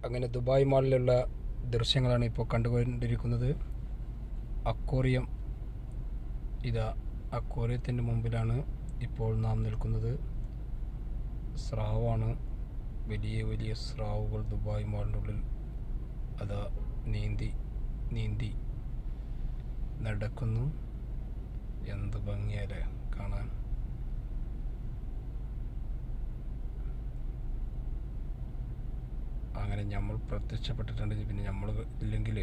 അങ്ങനെ ദുബായ് മാളിലുള്ള ദൃശ്യങ്ങളാണ് ഇപ്പോൾ കണ്ടുകൊണ്ടിരിക്കുന്നത്. അക്വേറിയം, ഇതാ അക്വേറിയത്തിൻ്റെ മുമ്പിലാണ് ഇപ്പോൾ നാം നിൽക്കുന്നത്. സ്രാവാണ്, വലിയ വലിയ സ്രാവുകൾ ദുബായ് മാളിൻ്റെ ഉള്ളിൽ അതാ നീന്തി നടക്കുന്നു. എന്ത് ഭംഗിയല്ലേ കാണാൻ. അങ്ങനെ നമ്മൾ പ്രത്യക്ഷപ്പെട്ടിട്ടുണ്ട്. പിന്നെ നമ്മൾ ഇല്ലെങ്കിൽ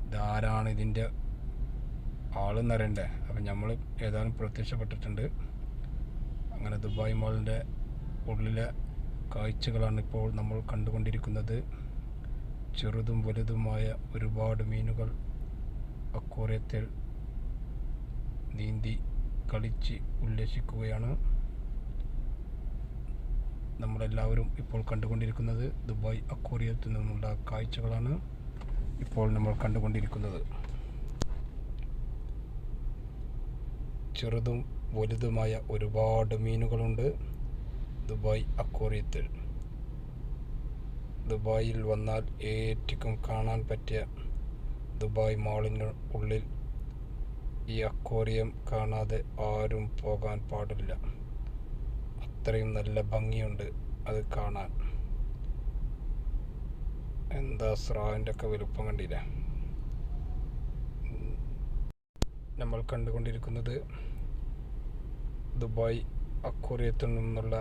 ഇതാരാണ് ഇതിൻ്റെ ആളെന്ന് അറിയണ്ടേ. അപ്പം നമ്മൾ ഏതായാലും പ്രത്യക്ഷപ്പെട്ടിട്ടുണ്ട്. അങ്ങനെ ദുബായ് മാളിൻ്റെ ഉള്ളിലെ കാഴ്ചകളാണ് ഇപ്പോൾ നമ്മൾ കണ്ടുകൊണ്ടിരിക്കുന്നത്. ചെറുതും വലുതുമായ ഒരുപാട് മീനുകൾ അക്വേറിയത്തിൽ നീന്തി കളിച്ച് ഉല്ലസിക്കുകയാണ്. നമ്മളെല്ലാവരും ഇപ്പോൾ കണ്ടുകൊണ്ടിരിക്കുന്നത് ദുബായ് അക്വേറിയത്തിൽ നിന്നുള്ള കാഴ്ചകളാണ് ഇപ്പോൾ നമ്മൾ കണ്ടുകൊണ്ടിരിക്കുന്നത്. ചെറുതും വലുതുമായ ഒരുപാട് മീനുകളുണ്ട് ദുബായ് അക്വേറിയത്തിൽ. ദുബായിൽ വന്നാൽ ഏറ്റവും കാണാൻ പറ്റിയ ദുബായ് മാളിന് ഉള്ളിൽ ഈ അക്വേറിയം കാണാതെ ആരും പോകാൻ പാടില്ല. അത്രയും നല്ല ഭംഗിയുണ്ട് അത് കാണാൻ. എന്താ സ്രാവിൻ്റെ ഒക്കെ വലുപ്പം കണ്ടില്ലേ. നമ്മൾ കണ്ടുകൊണ്ടിരിക്കുന്നത് ദുബായ് അക്വേറിയത്തിൽ നിന്നുള്ള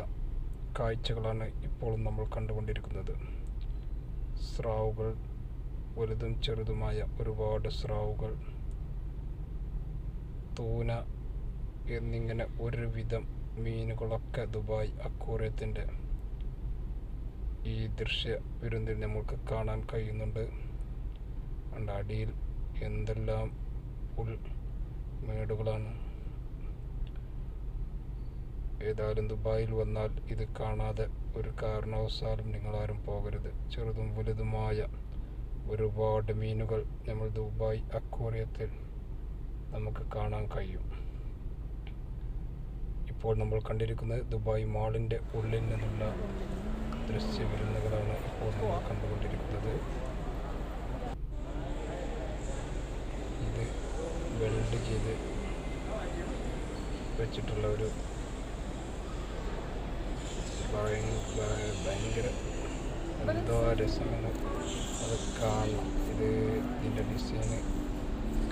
കാഴ്ചകളാണ് ഇപ്പോൾ നമ്മൾ കണ്ടുകൊണ്ടിരിക്കുന്നത്. സ്രാവുകൾ, വലുതും ചെറുതുമായ ഒരുപാട് സ്രാവുകൾ, തൂന എന്നിങ്ങനെ ഒരുവിധം മീനുകളൊക്കെ ദുബായ് അക്വേറിയത്തിൻ്റെ ഈ ദൃശ്യ വിരുന്നിൽ നമുക്ക് കാണാൻ കഴിയുന്നുണ്ട്. അടിയിൽ എന്തെല്ലാം മേടുകളാണ്. ഏതായാലും ദുബായിൽ വന്നാൽ ഇത് കാണാതെ ഒരു കാരണവശാലും നിങ്ങളാരും പോകരുത്. ചെറുതും വലുതുമായ ഒരുപാട് മീനുകൾ നമ്മൾ ദുബായ് അക്വേറിയത്തിൽ നമുക്ക് കാണാൻ കഴിയും. ഇപ്പോൾ നമ്മൾ കണ്ടിരിക്കുന്നത് ദുബായ് മാളിൻ്റെ ഉള്ളിൽ നിന്നുള്ള ദൃശ്യ വിരുന്നുകളാണ് ഇപ്പോൾ നമ്മൾ കണ്ടുകൊണ്ടിരിക്കുന്നത്. ഇത് വെൽഡ് ചെയ്ത് വെച്ചിട്ടുള്ള ഒരു ഭയങ്കര എന്തോ രസമാണ് അത് കാണണം. ഇതിൻ്റെ ഡിസൈന്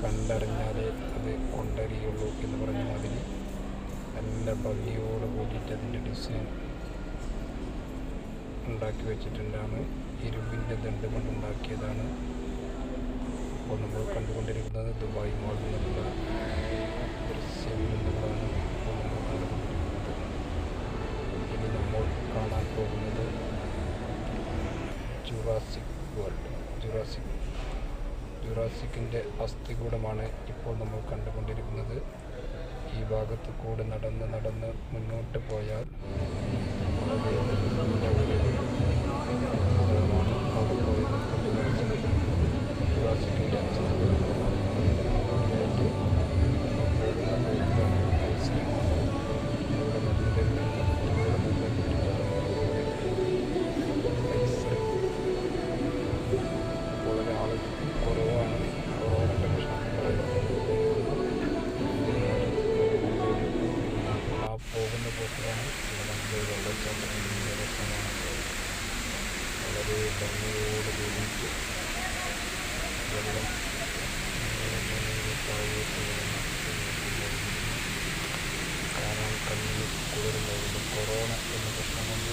കണ്ടറിഞ്ഞാലേ അത് കൊണ്ടറിയുള്ളൂ എന്ന് പറഞ്ഞ മാതിരി നല്ല ഭംഗിയോട് കൂടിയിട്ട് അതിൻ്റെ ഡിസൈൻ ഉണ്ടാക്കി വെച്ചിട്ടുണ്ടാണ്. ഇരുമ്പിൻ്റെ ദണ്ട് കൊണ്ടുണ്ടാക്കിയതാണ്. ഇപ്പോൾ നമ്മൾ കണ്ടുകൊണ്ടിരിക്കുന്നത് ദുബായ് മാളിൽ നിന്നുള്ള ദൃശ്യവിരുന്നുകളാണ് ഇപ്പോൾ നമ്മൾ കണ്ടുകൊണ്ടിരിക്കുന്നത്. ഇനി നമ്മൾ കാണാൻ പോകുന്നത് ജുറാസിക്കിൻ്റെ അസ്ഥികൂടമാണ് ഇപ്പോൾ നമ്മൾ കണ്ടുകൊണ്ടിരിക്കുന്നത്. ഈ ഭാഗത്ത് കൂടെ നടന്ന് മുന്നോട്ട് പോയാൽ ജുറാസിക്കിൻ്റെ പോകുന്ന പോക്കിലാണ് വെള്ളച്ചാട്ടത്തിൻ്റെ രസമാണ്. വളരെ ഭംഗിയോട് കൂടിയിട്ട് വെള്ളം കാണാൻ കണ്ണിന് കുളിരുണ്ടായിരുന്നു. കൊറോണ എന്ന പ്രശ്നം കൊണ്ട്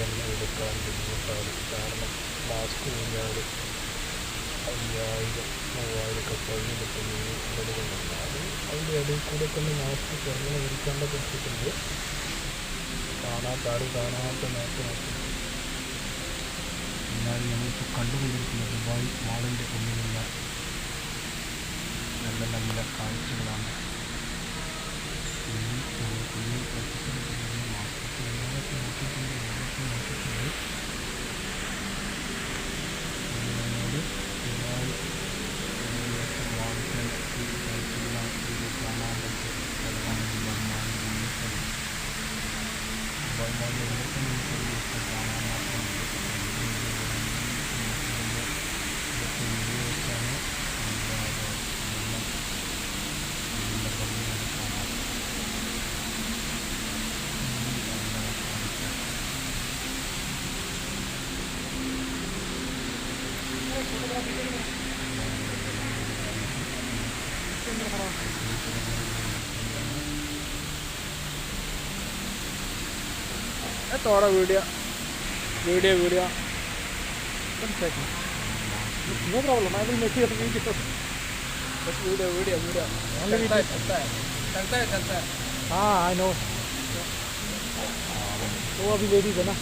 എണ്ണ എടുക്കാൻ ബുദ്ധിമുട്ടാണ്. കാരണം മാസ്ക് കഴിഞ്ഞാൽ 5000-3000 കഴിഞ്ഞിട്ട് കൊടുക്കുന്നുണ്ട്. അതിൻ്റെ ഇടയിൽ കൂടെ തന്നെ മാസ്ക് ചെറുങ്ങനെ ഇരിക്കേണ്ട പറ്റിയിട്ടുണ്ട്. കാണാത്ത മാസ്ക് നോക്കി. എന്നാൽ നമ്മളിപ്പോൾ കണ്ടുകൊണ്ടിരിക്കുന്നത് ദുബായ് മാളിൻ്റെ ഉള്ളിലുള്ള നല്ല നല്ല കാഴ്ചകളാണ്. കുഞ്ഞിൽ പ്രത്യക്ഷപ്പെട്ടിട്ടുള്ള മാസ്ക് എല്ലാവർക്കും നോക്കിയിട്ടുണ്ട്. ദുബായ് കാണാൻ പറ്റിയ സ്ഥലമാണ് ദുബായ് മാളിൻ്റെ ദുബായ് മാളിൻ്റെ കാണാൻ മാത്രം थोड़ा video video video no problem I will make you video बस वीडियो वीडियो वीडियो चलता है हाँ आई नो वो अभी लेडीज है ना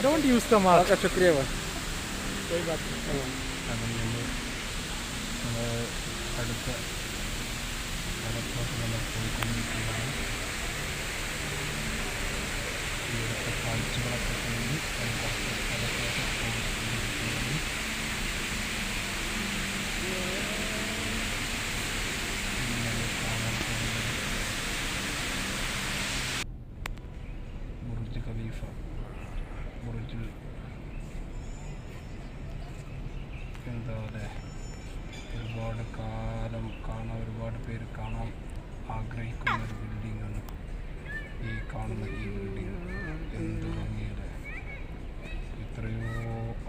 Don't use the mark. शुक्रिया भाई कोई बात नहीं അടുത്ത സ്ഥലത്തോട്ട് നമ്മൾ പോയിക്കൊണ്ടിരിക്കുന്നതാണ് ഇവിടുത്തെ കാഴ്ചകളൊക്കെ കഴിഞ്ഞ് അടുത്ത സ്ഥലത്തോട്ട് പോയിക്കൊണ്ടിരിക്കുകയാണ് കാണാൻ പോകുന്നത് ബുർജ് ഖലീഫ ബുർജിൽ എന്താ അല്ലേ ഒരുപാട് കാലം കാണാൻ ഒരുപാട് പേര് കാണാൻ ആഗ്രഹിക്കുന്ന ഒരു ബിൽഡിങ്ങാണ് ഈ കാണുന്ന ഈ ബിൽഡിങ്. എന്ത് ഭംഗിയുടെ എത്രയോ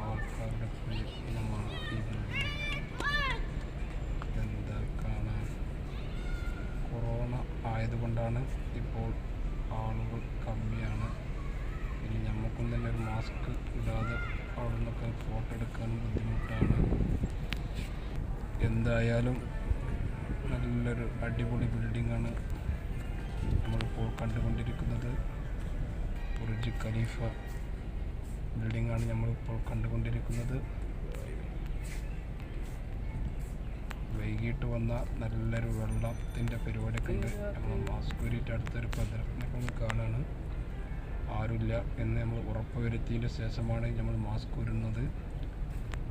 ആൾക്കാരുടെ പ്രയത്നമാണ് ഈ ബിൽഡിങ്. എന്താ കാണാൻ. കൊറോണ ആയതുകൊണ്ടാണ് ഇപ്പോൾ ആളുകൾ കമ്മിയാണ്. ഇനി നമുക്കും തന്നെ ഒരു മാസ്ക് ഇടാതെ അവിടെ നിന്നൊക്കെ ഫോട്ടോ എടുക്കാൻ ബുദ്ധിമുട്ടാണ്. എന്തായാലും നല്ലൊരു അടിപൊളി ബിൽഡിങ്ങാണ് നമ്മളിപ്പോൾ കണ്ടുകൊണ്ടിരിക്കുന്നത്. ബുർജ് ഖലീഫ ബിൽഡിങ്ങാണ് നമ്മളിപ്പോൾ കണ്ടുകൊണ്ടിരിക്കുന്നത്. വൈകിട്ട് വന്ന നല്ലൊരു വെള്ളത്തിൻ്റെ പരിപാടിയൊക്കെ ഉണ്ട്. നമ്മൾ മാസ്ക് ഊരിയിട്ട് അടുത്തൊരു പ്രദർശനം കാണാണ്. ആരുമില്ല എന്ന് നമ്മൾ ഉറപ്പ് വരുത്തിയതിൻ്റെ ശേഷമാണ് നമ്മൾ മാസ്ക് ഊരുന്നത്.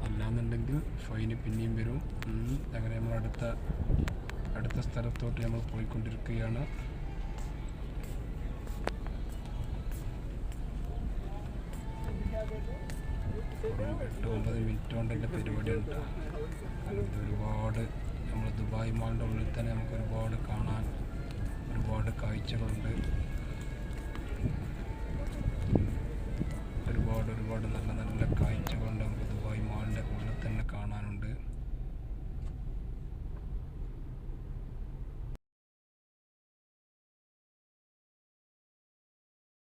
അല്ലാന്നുണ്ടെങ്കിൽ ഫൈന് പിന്നെയും വരും. അങ്ങനെ നമ്മൾ അടുത്ത സ്ഥലത്തോട്ട് നമ്മൾ പോയിക്കൊണ്ടിരിക്കുകയാണ്. വെറും 8-9 മിനിറ്റ് കൊണ്ട് എൻ്റെ പരിപാടി ഉണ്ട്. ഇത് ഒരുപാട് നമ്മൾ ദുബായ് മാളിൻ്റെ ഉള്ളിൽ തന്നെ നമുക്ക് ഒരുപാട് കാണാൻ ഒരുപാട് കാഴ്ചകളുണ്ട്.